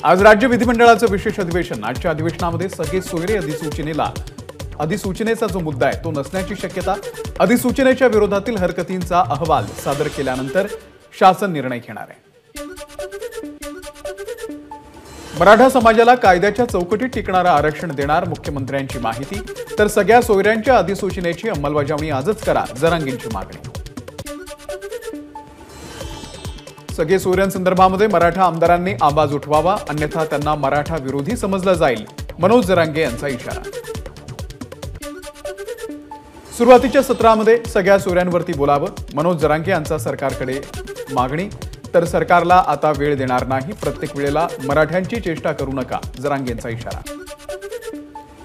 आज राज्य विधिमंडळाचं विशेष अधिवेशन। आजच्या अधिवेशनामध्ये सगळे सोयरे अधिसूचनेचा जो मुद्दा आहे तो नसण्याची शक्यता। अधिसूचनेच्या विरोधातील हरकतींचा अहवाल सादर केल्यानंतर शासन निर्णय घेणार आहे। मराठा समाजाला कायद्याच्या चौकटीत टिकणारं आरक्षण देणार मुख्यमंत्र्यांची माहिती। तर सगळ्या सोयऱ्यांच्या अधिसूचनेची अंमलबजावणी आजच करा, जरांगेंची मागणी। सगळे सोयऱ्यांसंदर्भामध्ये मराठा आमदारांनी आवाज उठवावा, अन्यथा त्यांना मराठा विरोधी समजलं जाईल, मनोज जरांगे यांचा इशारा। सुरुवातीच्या सत्रामध्ये सगळ्या सोयऱ्यांवरती बोलावं, मनोज जरांगे यांचा सरकारकडे मागणी। तर सरकारला आता वेळ देणार नाही, प्रत्येक वेळेला मराठ्यांची चेष्टा करू नका, जरांगेंचा इशारा।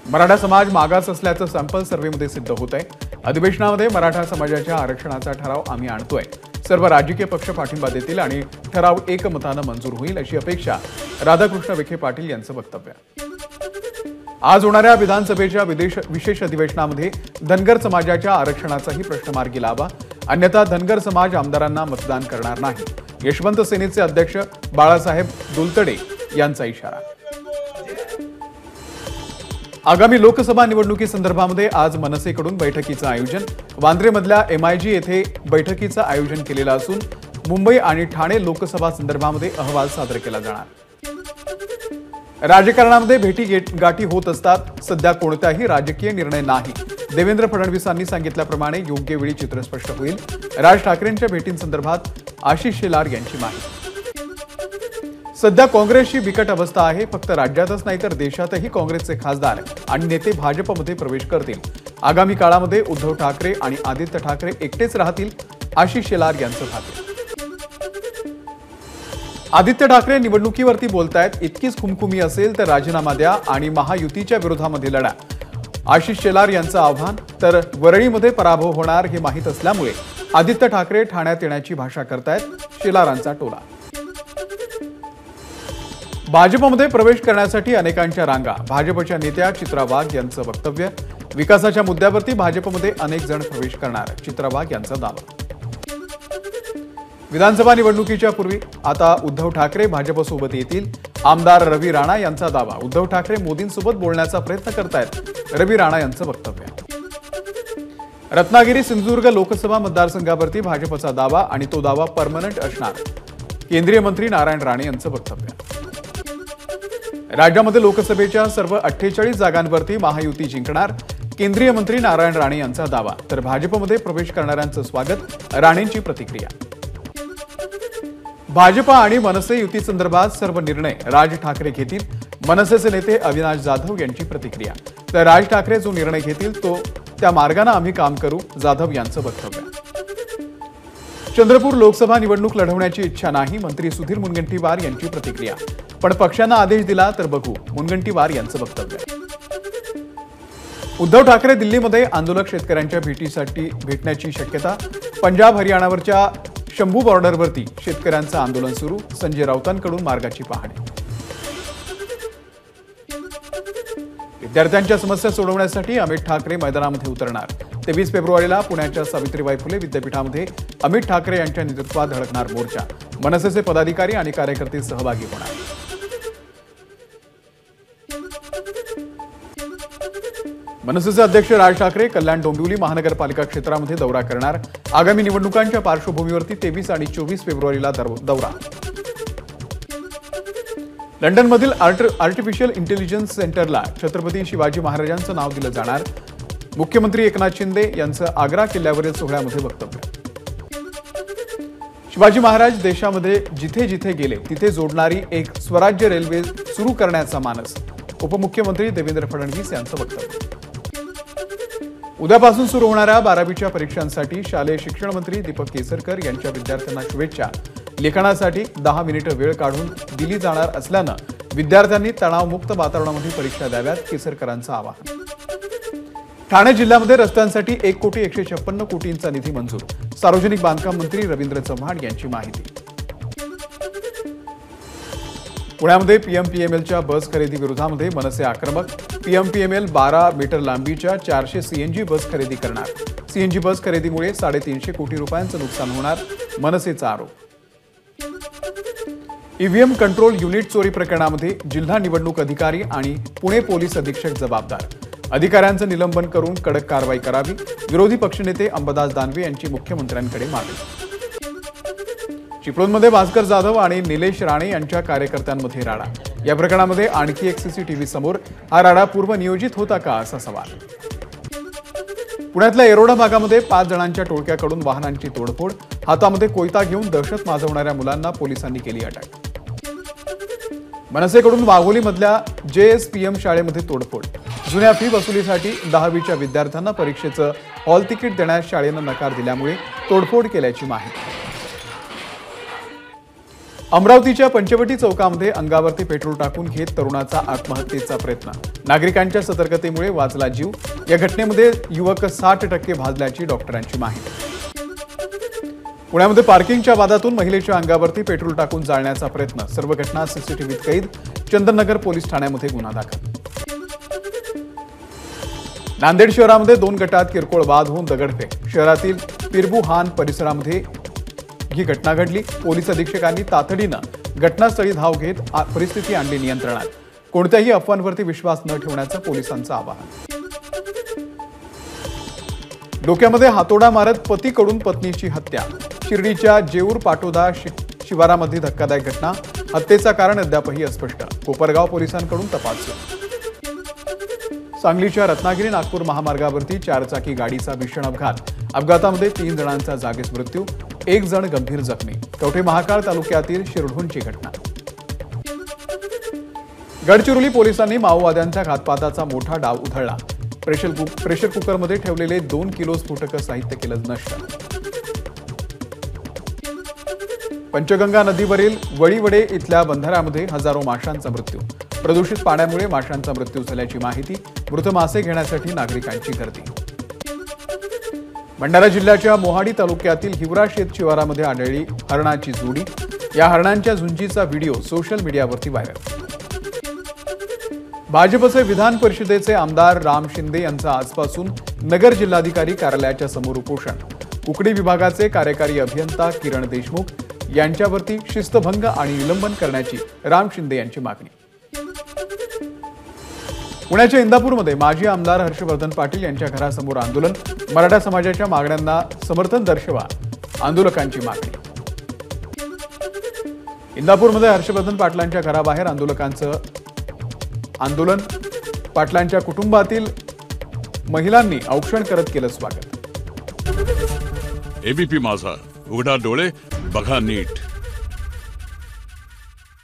मराठा समाज मागास असल्याचं सॅम्पल सर्व्हेमध्ये सिद्ध होत आहे। अधिवेशनामध्ये मराठा समाजाच्या आरक्षणाचा ठराव आम्ही आणतोय, सर्व राजकीय पक्ष पाठिंबा देतील आणि ठराव एकमतानं मंजूर होईल अशी अपेक्षा राधाकृष्ण विखे पाटील यांचं वक्तव्य। आज होणाऱ्या विधानसभेच्या विशेष अधिवेशनामध्ये धनगर समाजाच्या आरक्षणाचाही प्रश्न मार्गी लावा, अन्यथा धनगर समाज आमदारांना मतदान करणार नाही, यशवंत सेनेचे अध्यक्ष बाळासाहेब दुलतडे यांचा इशारा। आगामी लोकसभा निवडणुकीसंदर्भामध्ये आज मनसेकडून बैठकीचं आयोजन। वांद्रेमधल्या MIG येथे बैठकीचं आयोजन केलेलं असून मुंबई आणि ठाणे लोकसभा संदर्भामध्ये अहवाल सादर केला जाणार। राजकारणामध्ये भेटीगाठी होत असतात, सध्या कोणताही राजकीय निर्णय नाही। देवेंद्र फडणवीसांनी सांगितल्याप्रमाणे योग्य वेळी चित्र स्पष्ट होईल। राज ठाकरेंच्या भेटींसंदर्भात आशिष शेलार यांची माहिती। सध्या काँग्रेसची बिकट अवस्था आहे, फक्त राज्यातच नाही तर देशातही काँग्रेसचे खासदार आणि नेते भाजपमध्ये प्रवेश करतील। आगामी काळामध्ये उद्धव ठाकरे आणि आदित्य ठाकरे एकटेच राहतील, आशिष शेलार यांचं भाग्य। आदित्य ठाकरे निवडणुकीवरती बोलतायत, इतकीच खुमखुमी असेल तर राजीनामा द्या आणि महायुतीच्या विरोधामध्ये लढा, आशिष शेलार यांचं आव्हान। तर वरळीमध्ये पराभव होणार हे माहीत असल्यामुळे आदित्य ठाकरे ठाण्यात येण्याची भाषा करतायत, शेलारांचा टोला। भाजपमध्ये प्रवेश करण्यासाठी अनेकांच्या रांगा, भाजपच्या नेत्या चित्रा वाघ यांचं वक्तव्य। विकासाच्या मुद्द्यावरती भाजपमध्ये अनेक जण प्रवेश करणार, चित्रा वाघ यांचा दावा। विधानसभा निवडणुकीच्या पूर्वी आता उद्धव ठाकरे भाजपसोबत येतील, आमदार रवी राणा यांचा दावा। उद्धव ठाकरे मोदींसोबत बोलण्याचा प्रयत्न करतायत, रवी राणा यांचं वक्तव्य। रत्नागिरी सिंधुदुर्ग लोकसभा मतदारसंघावरती भाजपचा दावा आणि तो दावा परमनंट असणार, केंद्रीय मंत्री नारायण राणे यांचं वक्तव्य। राज्यामध्ये लोकसभेच्या सर्व 48 जागांवरती महायुती जिंकणार, केंद्रीय मंत्री नारायण राणे यांचा दावा। तर भाजपमध्ये प्रवेश करणाऱ्यांचं स्वागत, राणेंची प्रतिक्रिया। भाजप आणि मनसे युतीसंदर्भात सर्व निर्णय राज ठाकरे घेतील, मनसेचे नेते अविनाश जाधव यांची प्रतिक्रिया। तर राज ठाकरे जो निर्णय घेतील तो त्या मार्गाने आम्ही काम करू, जाधव यांचं वक्तव्य। चंद्रपूर लोकसभा निवडणूक लढवण्याची इच्छा नाही, मंत्री सुधीर मुनगंटीवार यांची प्रतिक्रिया। पण पक्षानं आदेश दिला तर बघू, मुनगंटीवार यांचं वक्तव्य। उद्धव ठाकरे दिल्लीमध्ये आंदोलक शेतकऱ्यांच्या भेटण्याची शक्यता। पंजाब हरियाणावरच्या शंभू बॉर्डरवरती शेतकऱ्यांचं आंदोलन सुरू, संजय राऊतांकडून मार्गाची पाहणी। विद्यार्थ्यांच्या समस्या सोडवण्यासाठी अमित ठाकरे मैदानामध्ये उतरणार। 23 फेब्रुवारीला पुण्याच्या सावित्रीबाई फुले विद्यापीठामध्ये अमित ठाकरे यांच्या नेतृत्वात धडकणार मोर्चा, मनसेचे पदाधिकारी आणि कार्यकर्ते सहभागी होणार। मनसेचे अध्यक्ष राज ठाकरे कल्याण डोंबिवली महानगरपालिका क्षेत्रामध्ये दौरा करणार। आगामी निवडणुकांच्या पार्श्वभूमीवरती 23 आणि 24 फेब्रुवारीला दौरा। लंडनमधील आर्टिफिशियल इंटेलिजन्स सेंटरला छत्रपती शिवाजी महाराजांचं नाव दिलं जाणार, मुख्यमंत्री एकनाथ शिंदे यांचं आग्रा किल्ल्यावरील सोहळ्यामध्ये वक्तव्य। शिवाजी महाराज देशामध्ये जिथे जिथे गेले तिथे जोडणारी एक स्वराज्य रेल्वे सुरू करण्याचा मानस, उपमुख्यमंत्री देवेंद्र फडणवीस यांचं वक्तव्य। उद्यापासून सुरू होणाऱ्या 12वीच्या परीक्षांसाठी शालेय शिक्षण मंत्री दीपक केसरकर यांच्या विद्यार्थ्यांना शुभेच्छा। लेखनासाठी 10 मिनिटं वेळ काढून दिली जाणार असल्यानं विद्यार्थ्यांनी तणावमुक्त वातावरणामध्ये परीक्षा द्याव्यात, केसरकरांचं आवाहन। ठाणे जिल्ह्यामध्ये रस्त्यांसाठी 1,156 कोटींचा निधी मंजूर, सार्वजनिक बांधकाम मंत्री रवींद्र चव्हाण यांची माहिती। पुण्यामध्ये PMPMLच्या बस खरेदी विरोधामध्ये मनसे आक्रमक, PMPML 12 मीटर लांबीच्या 400 CNG बस खरेदी करणार। CNG बस खरेदीमुळे 350 कोटी रुपयांचं नुकसान होणार, मनसेचा आरोप। ईव्हीएम कंट्रोल युनिट चोरी प्रकरणामध्ये जिल्हा निवडणूक अधिकारी आणि पुणे पोलीस अधीक्षक जबाबदार. अधिकाऱ्यांचं निलंबन करून कडक कारवाई करावी. विरोधी पक्षनेते अंबादास दानवे यांची मुख्यमंत्र्यांकडे मागणी. चिपळूणमध्ये भास्कर जाधव आणि निलेश राणे यांच्या कार्यकर्त्यांमध्ये राडा. या प्रकरणामध्ये आणखी एक सीसीटीव्ही समोर. हा राडा पूर्वनियोजित होता का असा सवाल. पुण्यातल्या येरोडा भागामध्ये 5 जणांच्या टोळक्याकडून वाहनांची तोडफोड. हातामध्ये कोयता घेऊन दहशत माजवणाऱ्या मुलांना पोलिसांनी केली अटक. मनसेकडून वाघोलीमधल्या JSPM शाळेमध्ये तोडफोड. जुन्या फी वसुलीसाठी 10वीच्या विद्यार्थ्यांना परीक्षेचं हॉल तिकीट देण्यास शाळेनं नकार दिल्यामुळे तोडफोड केल्याची माहिती. अमरावतीच्या पंचवटी चौकामध्ये अंगावरती पेट्रोल टाकून घेत तरुणाचा आत्महत्येचा प्रयत्न. नागरिकांच्या सतर्कतेमुळे वाचला जीव. या घटनेमध्ये युवक 60% भाजल्याची डॉक्टरांची माहिती. पुण्यामध्ये पार्किंगच्या वादातून महिलेच्या अंगावरती पेट्रोल टाकून जाळण्याचा प्रयत्न. सर्व घटना सीसीटीव्हीत कैद. चंदननगर पोलीस ठाण्यामध्ये गुन्हा दाखल. नांदेड शहरामध्ये 2 गटात किरकोळ वाद होऊन दगडफेक. शहरातील पिरबुहान परिसरामध्ये ही घटना घडली. पोलीस अधीक्षकांनी तातडीनं घटनास्थळी धाव घेत परिस्थिती आणली नियंत्रणात. कोणत्याही अफवांवरती विश्वास न ठेवण्याचं पोलिसांचं आवाहन. डोक्यामध्ये हातोडा मारत पतीकडून पत्नीची हत्या. शिर्डीच्या जेऊर पाटोदा शिवारामध्ये धक्कादायक घटना. हत्येचं कारण अद्यापही अस्पष्ट. कोपरगाव पोलिसांकडून तपास सुरू. सांगलीच्या रत्नागिरी नागपूर महामार्गावरती 4 चाकी गाडीचा भीषण अपघात. अपघातामध्ये 3 जणांचा जागीच मृत्यू. 1 जण गंभीर जखमी. कवठे महाकाळ तालुक्यातील शिरढोणची घटना. गडचिरोली पोलिसांनी माओवाद्यांच्या घातपाताचा मोठा डाव उधळला. प्रेशर कुकरमध्ये ठेवलेले 2 किलो स्फोटक साहित्य केलं नष्ट. पंचगंगा नदीवरील वळीवडे इथल्या बंधाऱ्यामध्ये हजारो माशांचा मृत्यू. प्रदूषित पाण्यामुळे माशांचा मृत्यू झाल्याची माहिती. मृत मासे घेण्यासाठी नागरिकांची गर्दी. भंडारा जिल्ह्याच्या मोहाडी तालुक्यातील हिवराशेत शिवारामध्ये आढळली हरणाची जोडी. या हरणांच्या झुंजीचा व्हिडिओ सोशल मीडियावरती व्हायरल. भाजपचे विधान परिषदेचे आमदार राम शिंदे यांचा आजपासून नगर जिल्हाधिकारी कार्यालयाच्या समोर उपोषण. कुकडी विभागाचे कार्यकारी अभियंता किरण देशमुख यांच्यावरती शिस्तभंग आणि निलंबन करण्याची राम शिंदे यांची मागणी. पुण्याच्या इंदापूरमध्ये माजी आमदार हर्षवर्धन पाटील यांच्या घरासमोर आंदोलन. मराठा समाजाच्या मागण्यांना समर्थन दर्शवा, आंदोलकांची मागणी. इंदापूरमध्ये हर्षवर्धन पाटलांच्या घराबाहेर आंदोलकांचं आंदोलन. पाटलांच्या कुटुंबातील महिलांनी औक्षण करत केलं स्वागत. एबीपी माझा, उघडा डोळे बघा नीट.